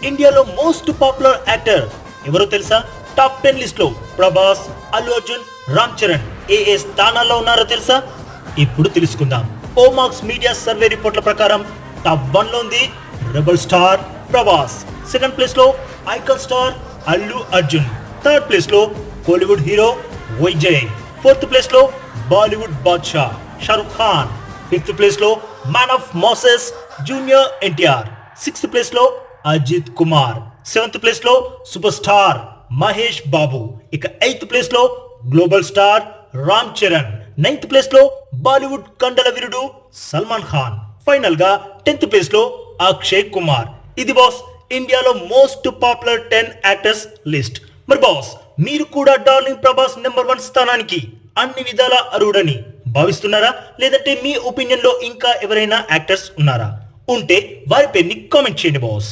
ఇండియాలో most popular actor ఎవరో తెలుసా? టాప్ 10 లిస్ట్ లో ప్రభాస్, అల్లు అర్జున్, రామ్ చరణ్ ఏ స్థానాల్లో ఉన్నారో తెలుసా? ఇప్పుడు తెలుసుకుందాం. ఓమాక్స్ మీడియా సర్వే రిపోర్ట్ల ప్రకారం టాప్ 1 లో ఉంది rebel star Prabhas, second place లో icon star Allu Arjun, third place లో Kollywood hero Vijay, fourth place లో బాలీవుడ్ బాద్షా షారుఖ్ ఖాన్, ఫిఫ్త్ ప్లేస్ లో man of masses junior NTR, sixth place లో అజిత్ కుమార్, సెవెంత్ ప్లేస్ లో సూపర్ స్టార్ మహేష్ బాబు, ఇక ఎయిత్ ప్లేస్ లో global star Ram Charan, ninth place లో బాలీవుడ్ కండల వీరుడు సల్మాన్ ఖాన్, ఫైనల్ గా 10th ప్లేస్ లో అక్షయ్ కుమార్. ఇది బాస్ ఇండియాలో మోస్ట్ పాపులర్ 10 యాక్టర్స్ లిస్ట్. మరి బాస్ మీరు కూడా డార్లింగ్ ప్రభాస్ నెంబర్ 1 స్థానానికి అన్ని విధాల అర్హుడని భావిస్తున్నారా? లేదంటే మీ ఒపీనియన్ లో ఇంకా ఎవరైనా యాక్టర్స్ ఉన్నారా? ఉంటే వారి పేరుని కామెంట్ చేయండి బాస్.